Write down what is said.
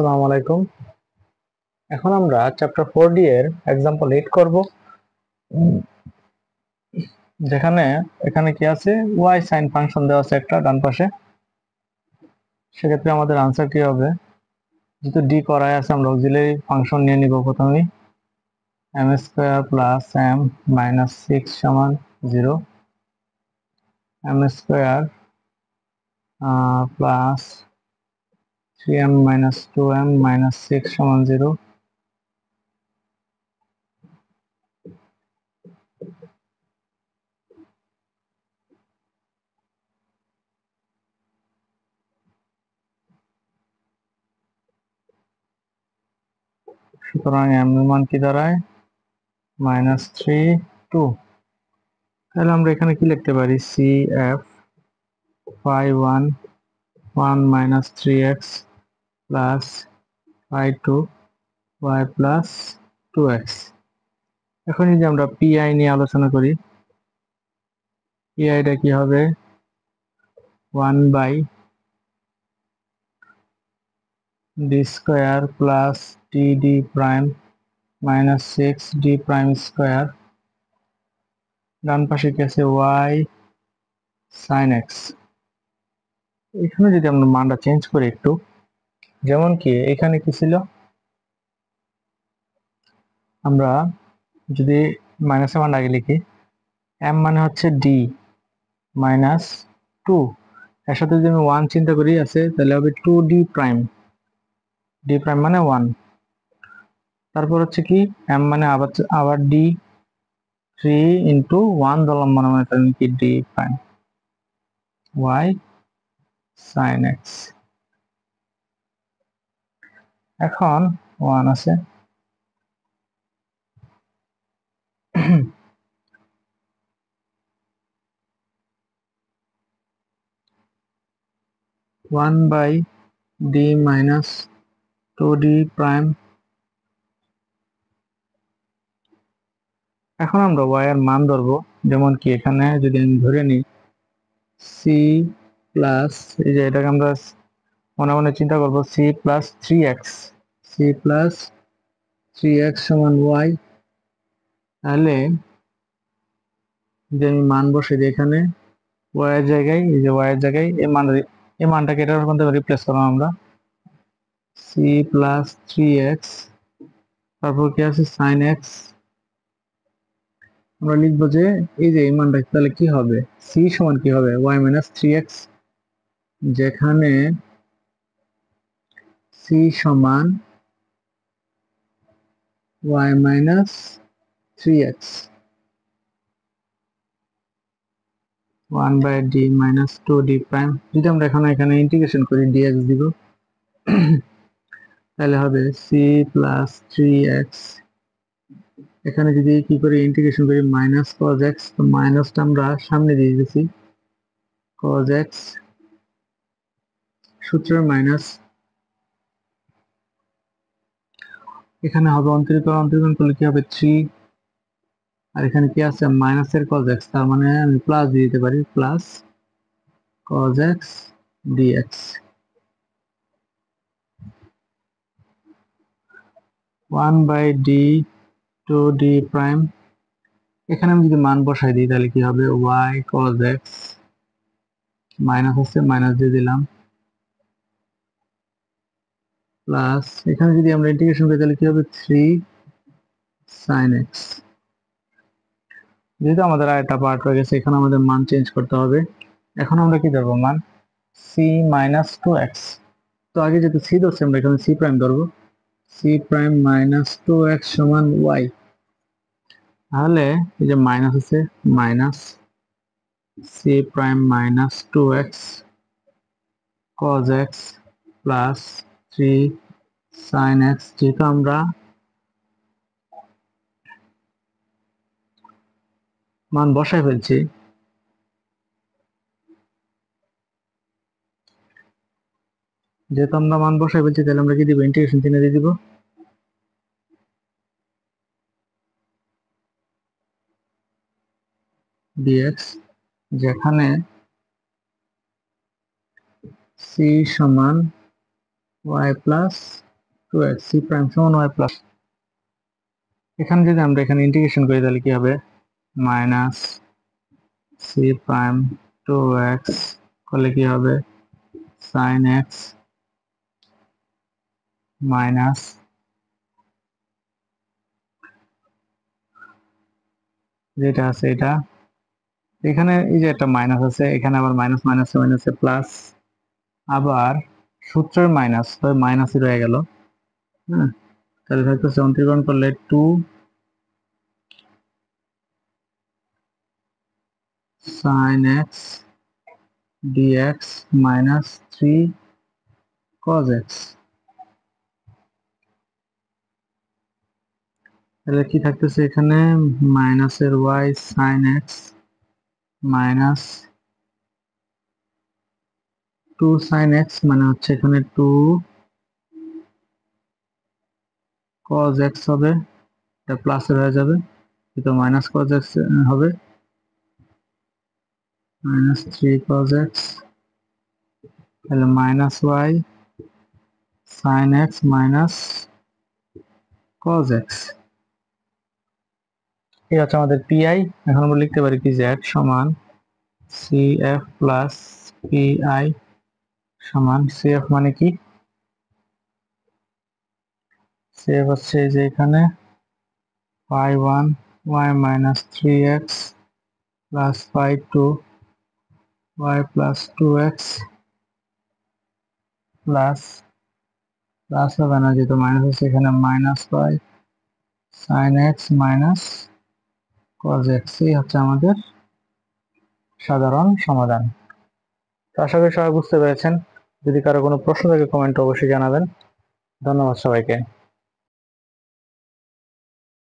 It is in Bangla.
আসসালামু আলাইকুম। এখন আমরা চ্যাপ্টার 4D এর एग्जांपल 8 করব। যেখানে এখানে কি আছে, y sin ফাংশন দেওয়া আছে একটা ডান পাশে। সেক্ষেত্রে আমাদের आंसर কি হবে, যেহেতু d করাই আছে আমরা অক্সিলারি ফাংশন নিয়ে নিব প্রথমেই। m² প্লাস m মাইনাস 6 সমান 0, m² plus 3m minus 2m minus 6 সমান 0। সুতরাং m এর মান কি দাঁড়ায়, মাইনাস 3 2। তাহলে আমরা এখানে কি লিখতে পারি, cf y1 1 minus 3x plus y2 y plus 2x। এখন যদি আমরা pi নিয়ে আলোচনা করি, pi টা কি হবে, 1 by d square plus td prime minus 6 d prime square। ডান পাশে কি আছে, y sin x। এখানে যদি আমরা মানটা চেঞ্জ করি একটু, যেমন কি এখানে কি ছিল, আমরা যদি মাইনাসের মান আগে লিখি, m মানে হচ্ছে d মাইনাস 2, এর সাথে যদি আমি 1 চিন্তা করি আছে, তাহলে হবে 2d প্রাইম, d প্রাইম মানে 1। তারপর হচ্ছে কি m মানে আবার d, 3 ইন্টু 1 ধরলাম মানে মানে তাহলে কি d prime y sin x। এখন 1 আছে, 1 by d minus 2d prime. এখন আমরা y এর মান ধরবো, যেমন কি এখানে যদি আমি ধরে নিই c প্লাস, এই যে এটাকে আমরা মনে মনে চিন্তা করবো, c plus 3x, c plus 3x সমান y। তাহলে যে আমি মান বসে দিই এখানে y এর জায়গায়, এই যে y এর জায়গায় এই মানটাকে এটার মধ্যে রিপ্লেস করলাম আমরা, c প্লাস 3x, তারপর কি আছে sin x। আমরা লিখবো যে এই যে এই মানটা তাহলে কি হবে, c সমান কি হবে, y মাইনাস 3x, যেখানে c সমান y minus 3x, 1 by d minus 2d prime। যদি আমরা এখানে ইন্টিগ্রেশন করি dx দিব, তাহলে হবে c প্লাস 3x। এখানে যদি কি করে ইন্টিগ্রেশন করি মাইনাস cos x, তো মাইনাসটা আমরা সামনে দিয়ে দিয়েছি, cos x সূত্রের মাইনাস, এখানে হবে অন্তরীকরণ করলে কি হবে 3, আর এখানে কি আছে মাইনাসের cos x, তার মানে আমি প্লাস দিয়ে দিতে পারি, plus cos x dx। 1 by d 2d prime, এখানে আমি যদি মান বসাই দিই তাহলে কি হবে, y cos x, মাইনাস আছে মাইনাস দিয়ে দিলাম, প্লাস এখানে যদি আমরা ইন্টিগ্রেশন করি তাহলে কি হবে 3 sin x। যেহেতু আমাদের আরেকটা পার্ট হয়ে গেছে, এখানে আমাদের মান চেঞ্জ করতে হবে। এখন আমরা কি ধরবো মান, c মাইনাস 2x। তো আগে যেহেতু c ধরছি আমরা এখানে c প্রাইম ধরবো, c প্রাইম মাইনাস 2x সমান y। তাহলে এই যে মাইনাস আছে, minus c prime minus 2x cos x plus 3 sin x। যেহেতু আমরা মান বসাই ফেলছি, তাহলে আমরা কি দিব, ইন্টিগ্রেশন চিহ্ন দিয়ে দিব, dx, যেখানে c সমান y plus 2x c prime সমান y প্লাস, এখানে যদি আমরা এখানে ইন্টিগ্রেশন করি তাহলে কি হবে, মাইনাস c প্রাইম 2x করলে কি হবে, sin x মাইনাস যেটা আছে এটা, এখানে এই যে একটা মাইনাস আছে, এখানে আবার মাইনাস মাইনাসে মাইনাসে প্লাস, আবার সূত্রের মাইনাস তবে মাইনাসই রয়ে গেল। হ্যাঁ, তাহলে থাকতেছে অন্তরীকরণ করলে 2 sin x dx minus 3 cos x, তাহলে কি থাকতেছে এখানে, মাইনাসের y sin x minus 2 sin x মানে হচ্ছে এখানে 2 cos x হবে, এটা প্লাসের হয়ে যাবে, এটা মাইনাস cos x হবে, মাইনাস 3 cos x, তাহলে minus y sin x minus cos x, এই হচ্ছে আমাদের পিআই। এখন আমরা লিখতে পারি কি, z সমান cf প্লাস পিআই সমান, cf মানে কি, cf হচ্ছে যে এখানে y1 y minus 3x plus y2 y plus 2x plus, plus হবে না যেহেতু মাইনাস হচ্ছে, এখানে minus y sin x minus cos x, এই হচ্ছে আমাদের সাধারণ সমাধান। তো আশা করি সবাই বুঝতে পেরেছেন, যদি কারো কোনো প্রশ্ন থাকে কমেন্টে অবশ্যই জানাবেন। ধন্যবাদ সবাইকে।